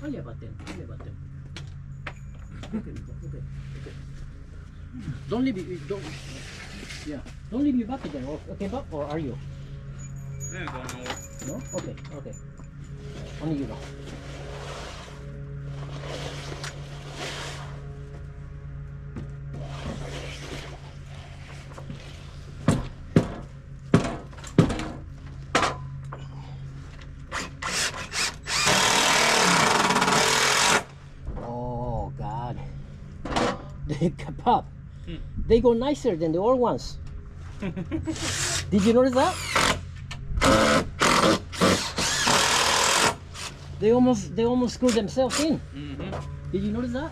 Only about 10. Only about 10. Okay, okay, okay. Don't leave it. Don't. Yeah. Don't leave your bucket there. Okay, Bob, or are you? I ain't going nowhere. No? Okay, okay. Only you know. Oh God. The Pop. They go nicer than the old ones. Did you notice that? They almost screw themselves in. Did you notice that?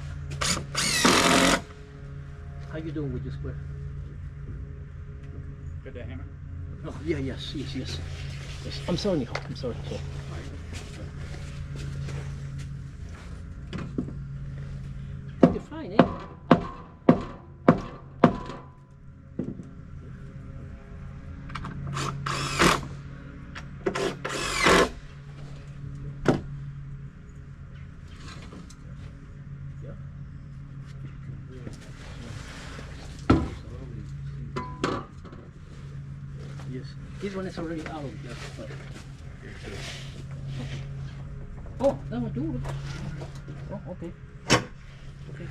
How you doing with your square? Got that hammer? Oh yeah, yes. I'm sorry, Nico. I'm sorry. You're fine, eh? Yes, this one is already out of there. But... Oh, that one too. Oh, okay. Okay.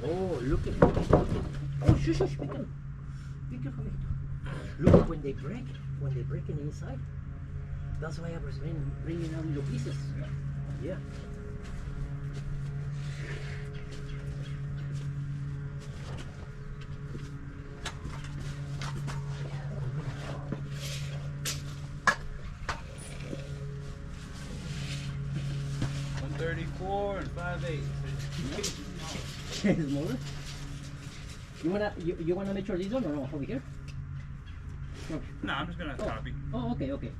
Oh, look at. Oh, shush, be careful. Be careful. Look, when they break in the inside. That's why I was bringing out little pieces. Yeah. $134 and 5/8. Smaller. You wanna measure this one or no? Over here? No, I'm just gonna copy. Oh, okay, okay.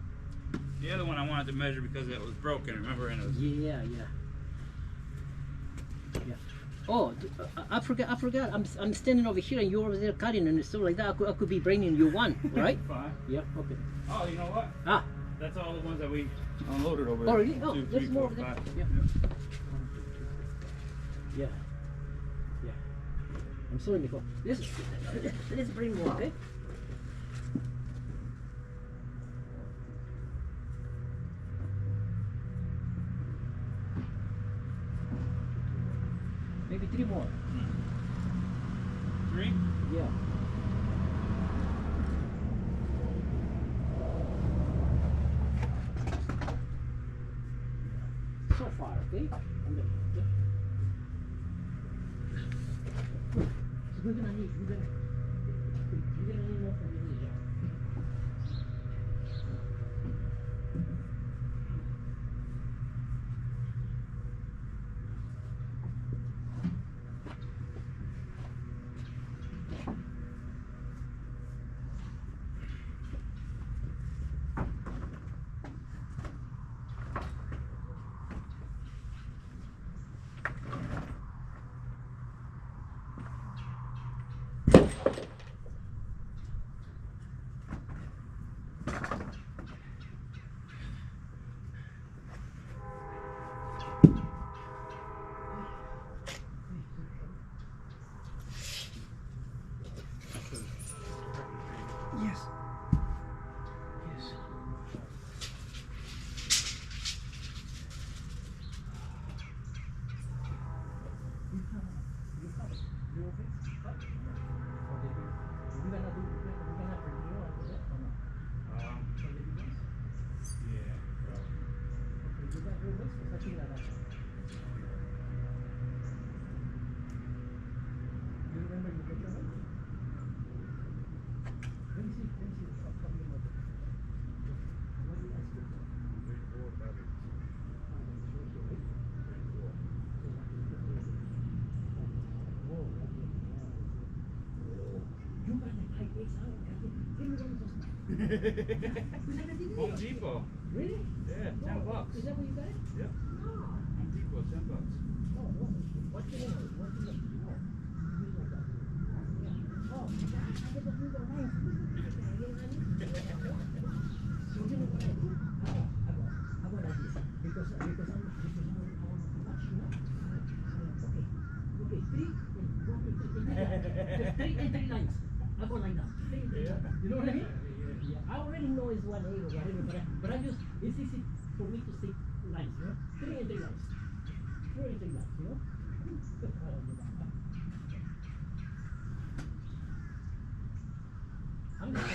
The other one I wanted to measure because it was broken, remember? And it was... Yeah. Oh, I forgot. I'm standing over here and you're over there cutting and stuff like that. I could be bringing you one, right? Fine. Yeah. Okay. Oh, you know what? Ah. That's all the ones that we unloaded over Oh, there. really? Oh, 2, there's 3, more 4, over there. 5. Yeah. I'm sorry, Nicole. Let's bring more, okay? Maybe 3 more. 3? Yeah. So far, okay? We're gonna need more from this job. Yes. Home Depot. Really? Yeah, $10. Is that what you got? Yep. Home Depot, $10. What's the name? What's the name? Three entry lines. I go like that. You know what I mean? Yeah. I already know it's 1A or whatever, but I just, it's easy for me to see lines, you know? Three entry lines. Three entry lines, you know? I'm just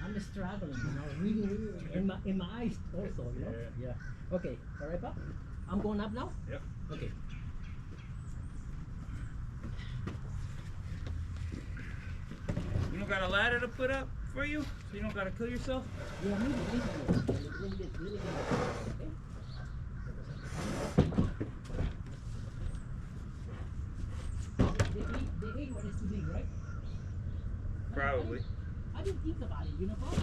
I'm struggling, you know, reading in my eyes also, you know? Yeah. Okay, alright, Pop? I'm going up now? Yep. Okay. You don't got a ladder to put up for you? So you don't gotta kill yourself? Yeah, maybe this one. Let me get okay? The 8 one is too big, right? Probably. I didn't think about it, you know, Pop?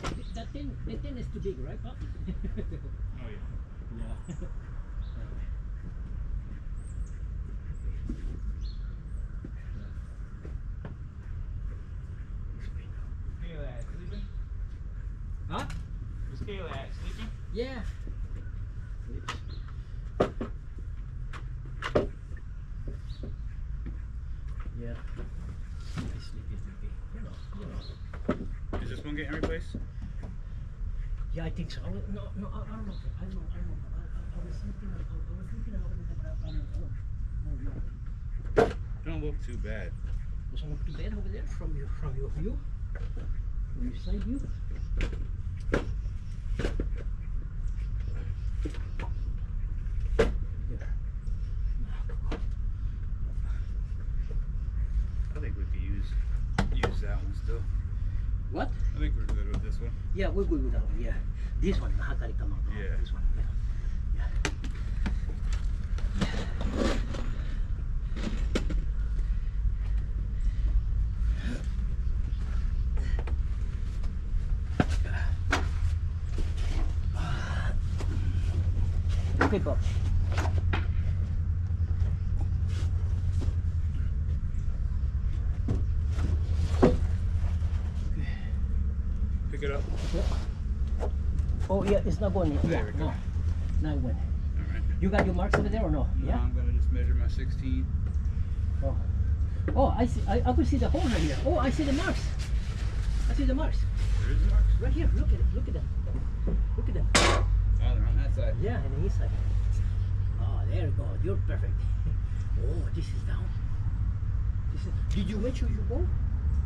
The 10 is too big, right, Pop? Oh yeah. Yeah. Kayla at sleeping? Huh? Is Kayla at sleeping? Yeah. Yeah. Sleepy. You know. Is this one getting replaced? Yeah, I think so. No, I don't know. I don't know. I was thinking. I don't know. Don't look too bad. Doesn't look too bad over there from your view, from your side view. Yeah. I think we could use that one still. What? I think we're good with this one. Yeah, we're good with that one. Yeah, this one. Hakari come out. Yeah. This one. Yeah. Okay, Bob. Pick it up. Yeah. Oh yeah, it's not going yet. There Yeah, we go. no. Now it went. Alright. You got your marks over there or no? Now Yeah. I'm gonna just measure my 16. Oh. Oh, I see. I could see the hole right here. Oh, I see the marks. I see the marks. There is marks. Right here. Look at it. Look at them. Look at them. Oh, they're on that side. Yeah, and the inside. Oh, there you go. You're perfect. Oh, this is down. This is. Did you measure your ball?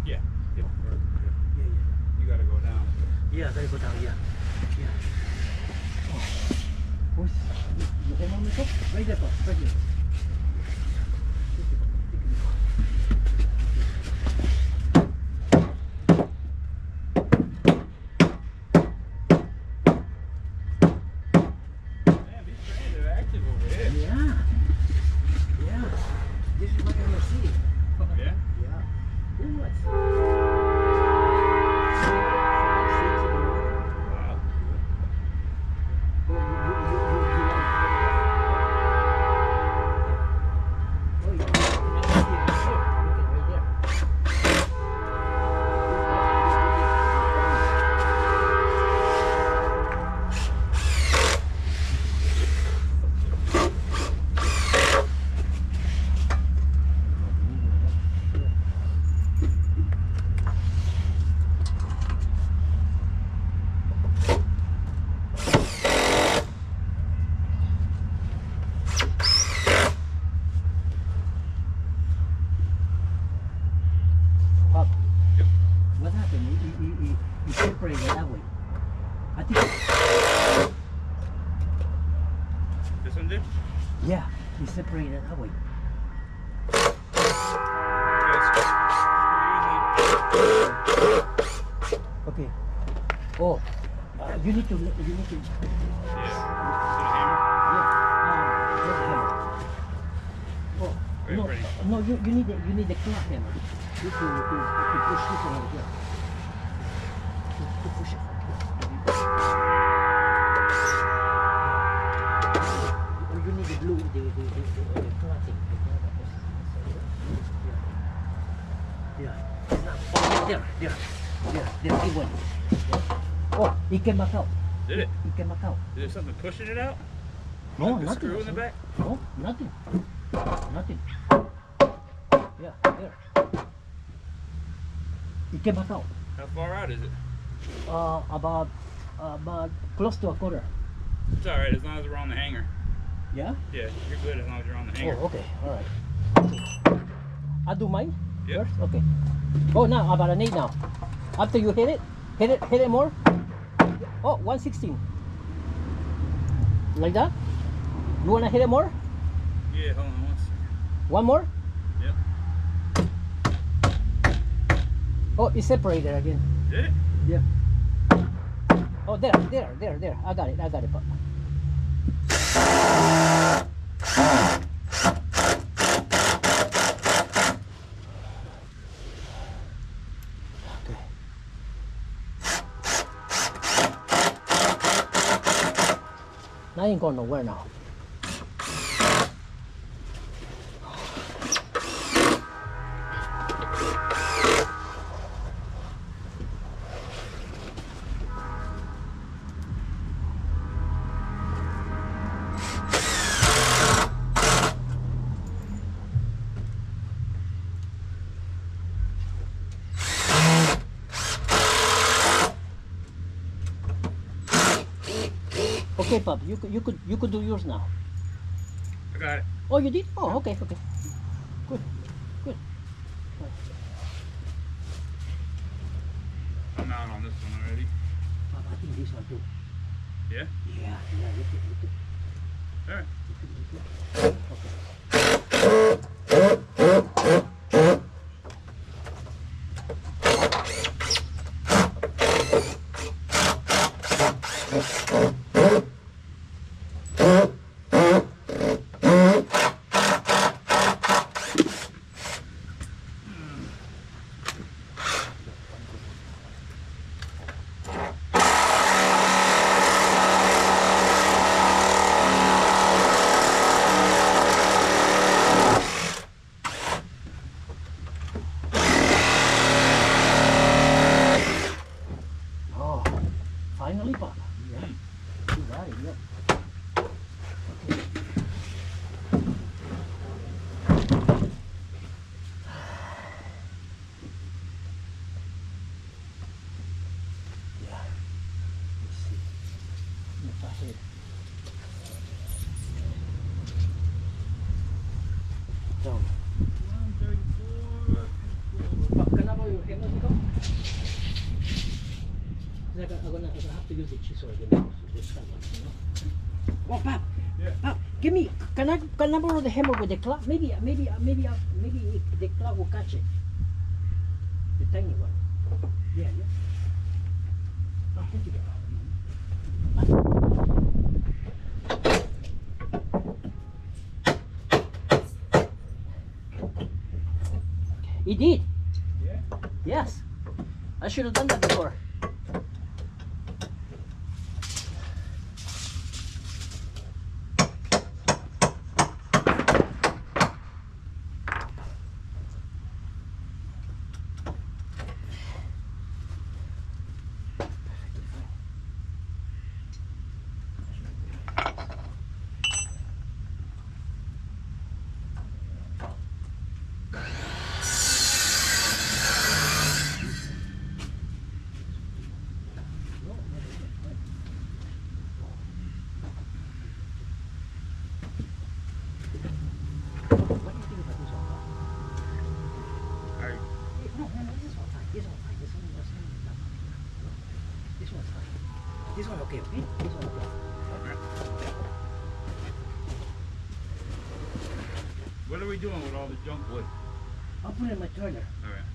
Yeah. Yep. Yeah, yeah. You gotta go down. Yeah, gotta go down. Yeah. Yeah. Oh. Where's you hold on the top? Right there, Bob. Right here. Man, these trains are active over here. Yeah. Yeah. This is what I see. Yeah? Yeah. Ooh, let's see. 5, 6 in the morning. Wow. Oh, you like it. Oh, you can see it right here. Look at it right there. Pop, Yep. what happened? You separated that way. I think, This one did? yeah, you separated that way. Okay. Oh, you need to. Yeah. Yeah. There's the hammer. Oh, Right, no, ready. no, you need the clock hammer to push this one over here. To push it. blue, the clotting. Yeah. It's not. Oh, there. Big one. Yeah. Oh, it came back out. Did it? It came back out. Is there something pushing it out? No, Like the nothing. screw in the back? No, nothing. Nothing. Yeah, there. It came back out. How far out is it? About close to a quarter. It's alright as long as we're on the hanger. Yeah? Yeah, you're good as long as you're on the hanger. Oh, okay. Alright. Okay. I'll do mine Yep. first? Okay. Oh, now about an 8 now. After you hit it more. Oh, 116. Like that? You wanna hit it more? Yeah, hold on 1 second. One more? Yep. Oh, it's separated again. Did it? Yeah. Oh, there. I got it, Pop. Okay. Now I ain't going nowhere now. Okay, Pop, you could do yours now. I got it. Oh, you did? Oh, okay. Good. I'm out on this one already. Pop, I think this one too. Yeah? Yeah, look it. Alright. Oh, finally, Pop. Yeah. You got it, yeah. Okay. Yeah. Let's see. If I hit. Down. 134. Pop, can I borrow your hammer, Nico? I'm gonna have to use the chisel again. So this time, you know? Oh, Pop! Yeah. Pop, give me. Can I borrow the hammer with the claw? Maybe the claw will catch it. The tiny one. Yeah. Oh, thank you. He did. Yeah? Yes. I should have done that before. What do you think about this one? Alright. No, this one's fine. This one's fine. This one's fine. This one okay, okay? This one okay. What are we doing with all the junk wood? I'll put it in my trailer. Alright.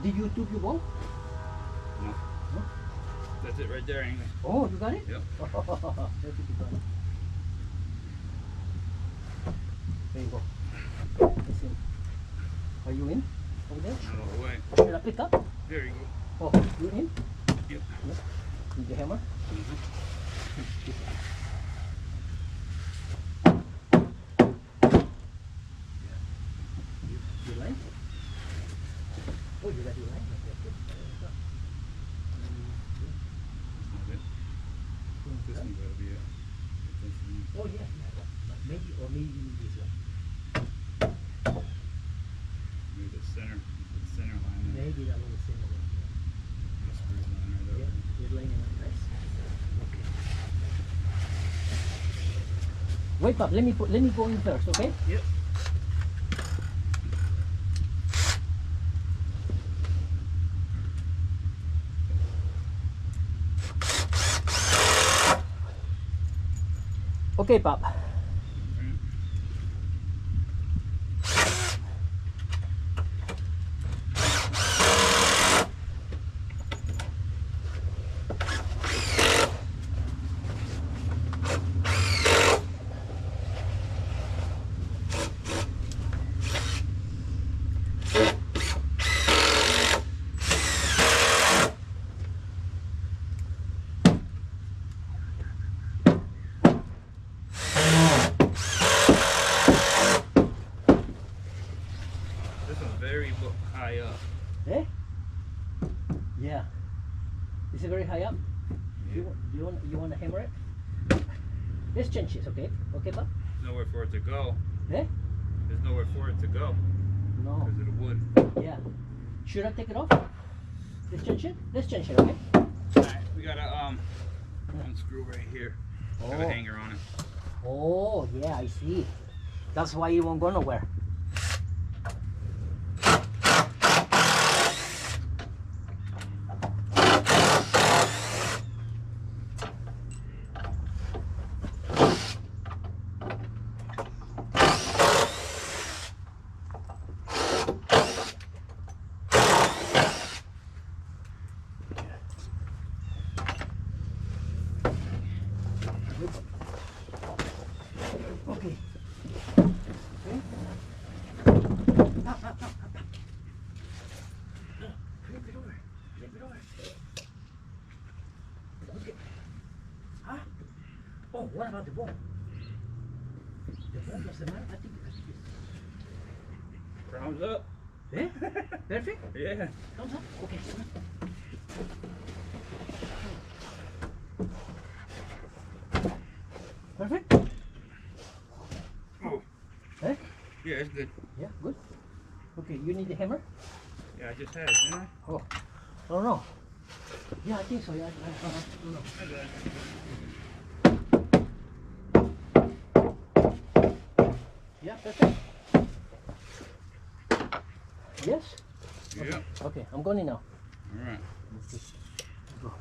Did you tube you both? No. No? That's it right there anyway. Oh, you got it? Yep. That's what you got it. There you go. That's in. Are you in? Over there? Not all the way. Should I pick up? There you go. Oh, you in? Yep. With the hammer? Oh yeah, yeah. But maybe or maybe this one. Maybe the center line there. Maybe that one is similar. The screws line right Yeah, there. you're lining up nice. Okay. Wait, Pop. Let me go in first, okay? Yep. Okay, Pop. This is very high up. Eh? Yeah. Is it very high up? Yeah. You want to hammer it? Let's change this, okay? Okay, Pop? There's nowhere for it to go. Eh? There's nowhere for it to go No. because of the wood. Yeah. Should I take it off? Let's change it? Let's change it, okay? Alright, we got a unscrew right here. Got a hanger on it. Oh, yeah, I see. That's why you won't go nowhere. Okay. Okay. Up. Flip it over. Flip it over. Okay. Huh? Oh, what about the ball? The ball doesn't matter. I think it's... Thumbs up. Eh? Perfect? Yeah. Thumbs up? Okay. Perfect? Oh. Eh? Yeah, it's good. Yeah, good. Okay, you need the hammer? Yeah, I just had it, didn't I? Oh, I don't know. Yeah, I think so. Yeah, I don't know. I got it. Yeah, perfect. Yes? Yeah. Okay, I'm going in now. Alright. Okay. Go.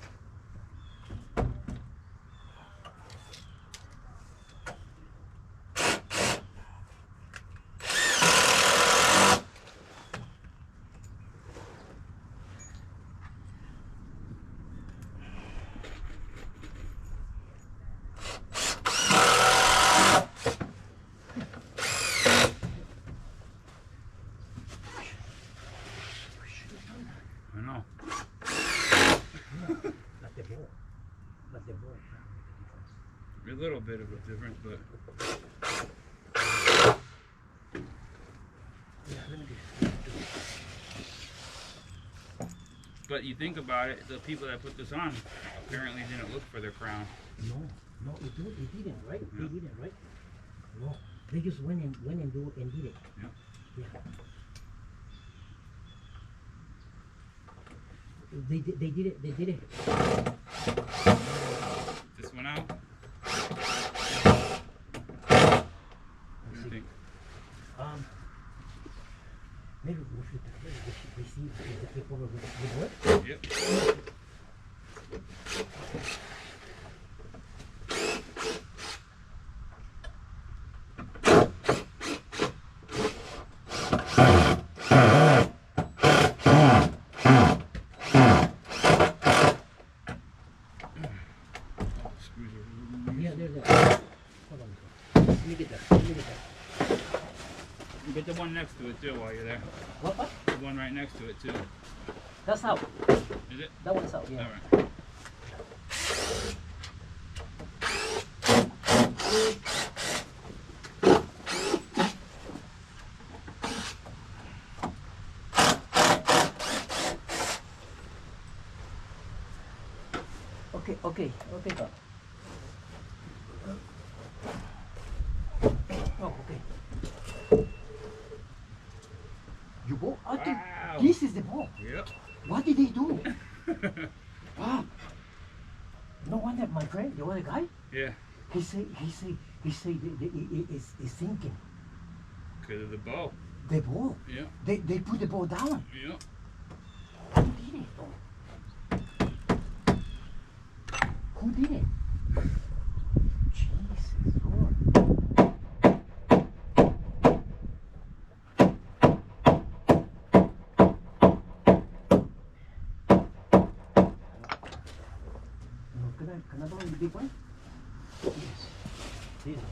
I know. Not the ball. Not the ball. A little bit of a difference, but Yeah, let me do but you think about it, the people that put this on apparently didn't look for their crown. No, it didn't, right? Yeah. They didn't, right? No, they just went and do and did it. Yeah. Yeah. They did it. They did it. This one out. What do you think? Maybe we should see if the paperwork would work. Yep. Screws are Yeah, there. Hold on. Let me get that. You get the one next to it too while you're there. What? The one right next to it too. That's out. Is it? That one's out, yeah. Alright. Okay, Pop. Oh, okay. You bought? I think Wow. this is the ball. Yep. What did they do? Wow. No wonder my friend, the other guy, Yeah. he say it's sinking. Because of the bow. The ball. Yep. They put the ball down. Yep. Who did it though? Who did it? Jesus Lord. No, can I borrow the big one? Yes. This one.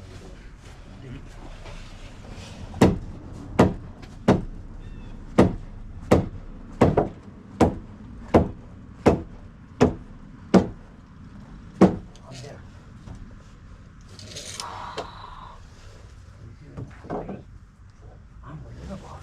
I'm there. Hey, unbelievable.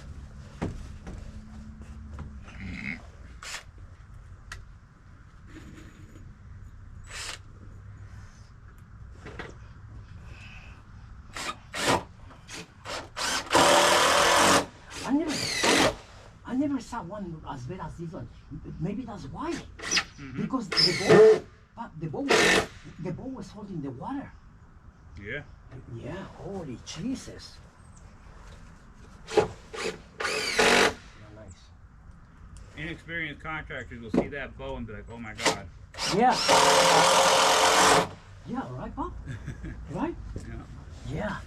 I never saw one as bad as this one. Maybe that's why. Because the ball was holding the water. Yeah. Yeah, holy Jesus. Nice. Inexperienced contractors will see that bow and be like, oh my God. Yeah. Yeah, right, Bob? Right? Yeah. Yeah.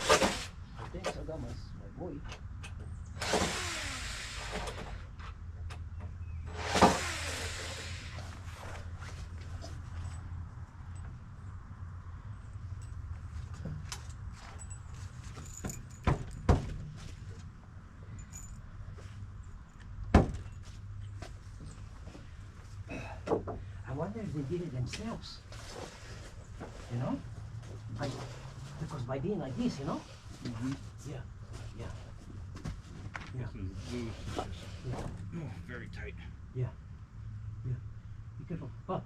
I think so, that was my boy. I wonder if they did it themselves. You know? Because by being like this, you know? Mm-hmm. Yeah. Yeah. Yeah. This is loose. Yeah. Oh, very tight. Yeah. Yeah. Be careful. Bob,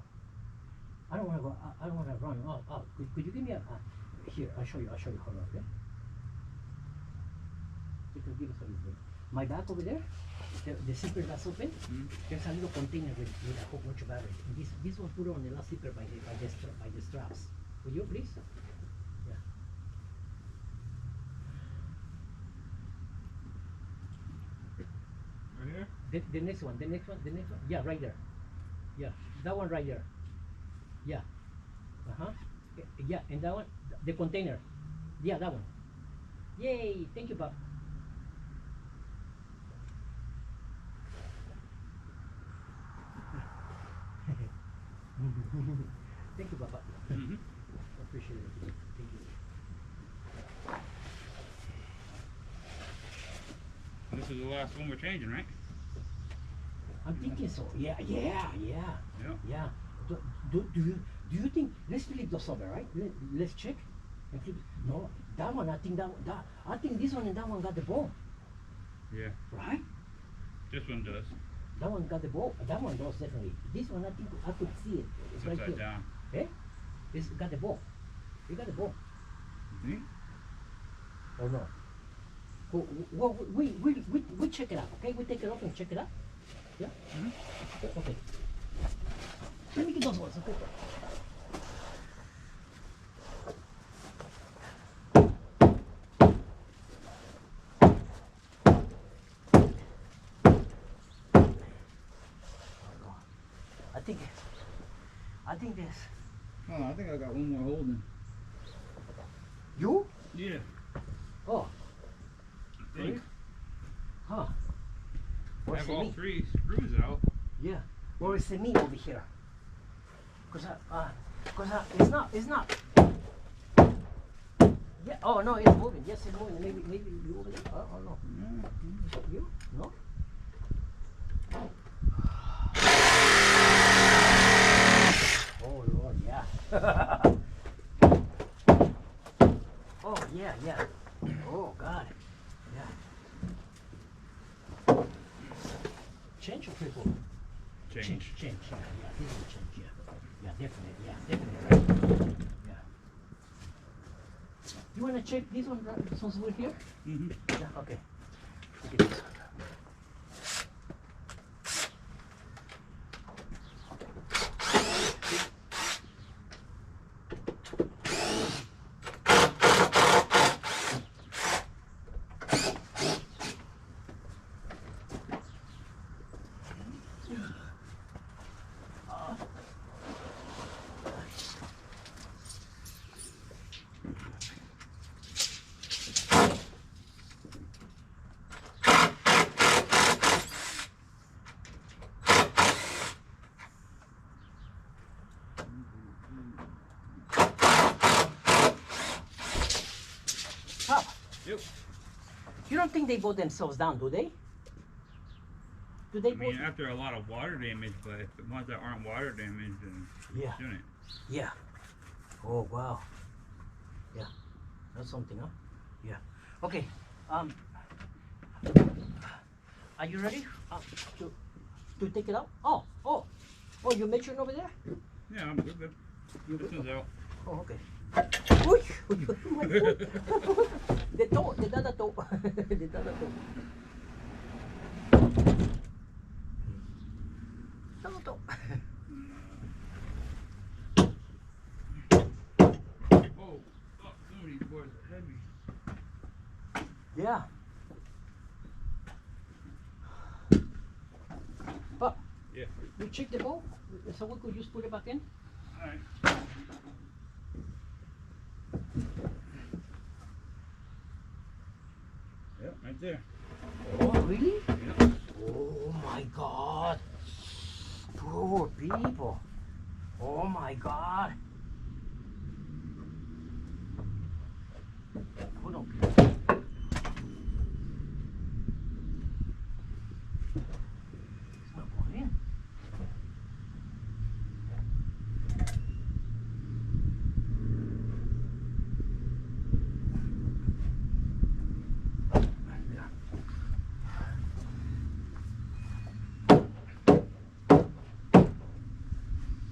I don't want to go. I don't want to run. Oh. Could you give me a here? I'll show you. Hold on, okay? You can give us a little. My bag over there, the zipper that's open. There's a little container with a whole bunch of batteries. And this was put on the last zipper by the straps. Would you please? Yeah. Right here? The next one. Yeah, right there. Yeah, that one right there. Yeah. Yeah, and that one, the container. Yeah, that one. Yay! Thank you, Bob. Thank you, Papa. Mm-hmm. Appreciate it. Thank you. This is the last one we're changing, right? I'm thinking so. Yeah. Yeah. Do you think? Let's flip those over, right? Let's check and flip. No, that one. I think I think this one and that one got the ball, Yeah. right? This one does. That one got the ball. That one does definitely. This one, I think I could see it. It's right Upside here. down. Eh? It's got the ball. You got the ball. You think? Or no? Well, we check it out, okay? We take it off and check it out. Yeah? Okay. Let me get those ones, okay? I think this. Oh, I think I got one more holding. You? Yeah. Oh. I think. Huh. I Where's have the all meat? 3 screws out. Yeah. Where is the meat over here? Cause it's not. Yeah. Oh no, it's moving. Yes, it's moving. Maybe you over there. Oh no. You? No. Oh Lord, yeah. Oh yeah. Oh God, yeah. Change or triple? Change. Yeah, this will change. Yeah. Yeah, definitely. Yeah, definitely. Yeah. You wanna check this one? This one's good here. Mm-hmm. Yeah. Okay. Look at this one. Pop, Yep. you don't think they bow themselves down, do they? Do they I bow? mean, after a lot of water damage, but if the ones that aren't water damaged, then Yeah. shouldn't. Yeah. Oh wow. Yeah. That's something, huh? Yeah. Okay. Are you ready to take it out? Oh. You measuring over there? Yeah, I'm good. This one's out. Oh, okay. Uy! My foot. The toe, the other toe. The other toe. Other toe. Oh, some of these boards are heavy. Yeah. But Yeah. you check the bow, so we could just put it back in. All right. Yep, right there. Oh, really? Yep. Oh my God. Poor people. Oh my God. Hold on. It's not going in.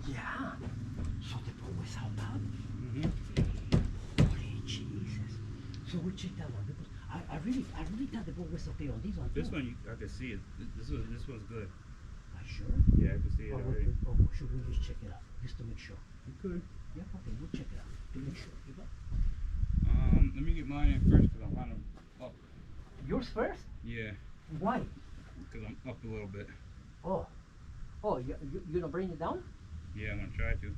Yeah. So the bow is out now. Mm-hmm. Holy Jesus. So we check that one because I really thought the bow was okay on this one. This too. one, I could see it. This was good. Are you sure? Yeah, I could see it already. Should we just check it out just to make sure? You could. Yeah, okay, we'll check it out to make sure. You got Let me get mine in first because I'm kind of up. yours first? Yeah, Why? because I'm up a little bit. Oh, you don't bring it down? Yeah, I'm gonna try to.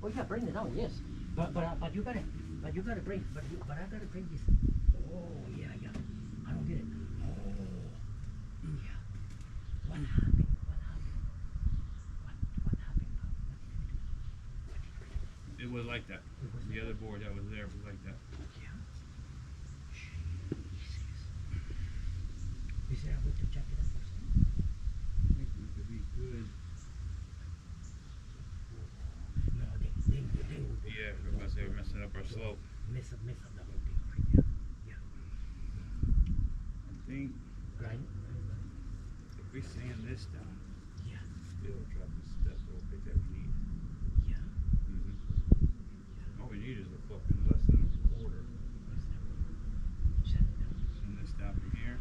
Oh yeah, bring it down. Yes, but you gotta bring but I gotta bring this. Oh yeah. I don't get it. Oh yeah. What happened? What happened? It was like that. It was The like other board that was there was like that. Yeah. Jesus. Is there a way to check it out or something? I think we could be good. No, they will Yeah, because they were messing up our slope. mess up the whole thing, right? Yeah. I think Right? if we sand this down, Yeah. it'll drop this that little bit that we need. Yeah. Mm-hmm. All we need is a fucking less than a quarter. Set it down. Send this down from here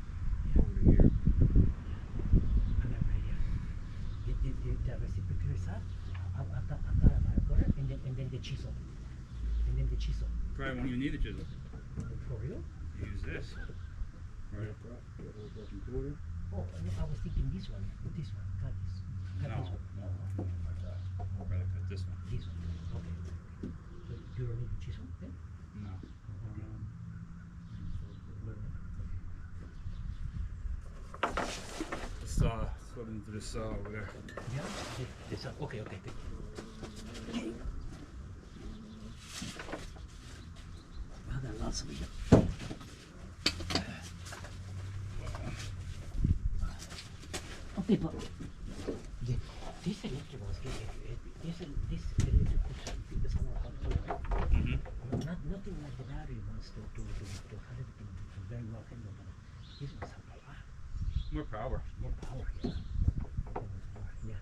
Yeah. over to here. I'm not ready. The reciprocal is up. I've got it. And then the chisel. Probably won't even need a chisel. For real? Use this. Right across the whole fucking quarter. Oh, no, I was thinking this one. Cut this. Cut this one. I'll rather cut this one. This one. Okay. So you don't need the chisel then? No. The saw, slid into the saw over there. Yeah. This one. Okay. Okay. Oh, that lots of it. Okay, but yeah, this electrical is this electrical is gonna help too, right? Mm-hmm. Nothing like the battery wants to have everything very well handled, but this one's have a lot More power. more power. Yeah. Yeah.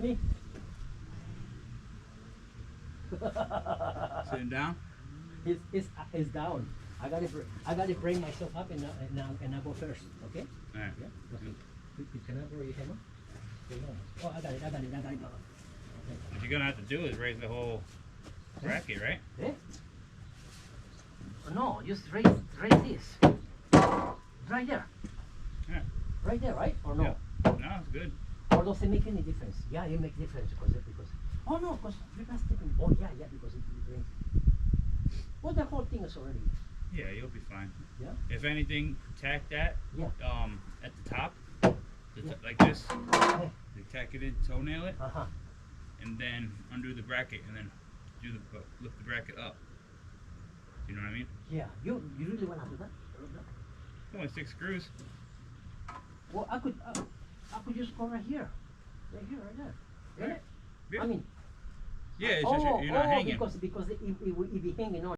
me? Sitting down? It's down. I gotta bring myself up and I go first. Okay? Alright. Yeah. Okay. Can I borrow your hammer? Oh, I got it. Okay. What you're gonna have to do is raise the whole bracket, right? Eh? No, just raise this. Right there. Yeah. Right there, right? Or no? Yeah. No, it's good. Or does it make any difference? Yeah, it makes difference because oh no, because you're not stepping. Oh yeah, because it brings. Well, the whole thing is already. Yeah, you'll be fine. Yeah. If anything, tack that. Yeah. At the top, Yeah. like this. Yeah. You tack it in, toenail it, Uh-huh. and then undo the bracket, and then lift the bracket up. You know what I mean? Yeah. You really wanna do that? It's only 6 screws. Well, I could just go right here, right there. Right. Right? Yeah. I mean. Yeah, it's just you're not hanging. Because it be hanging on.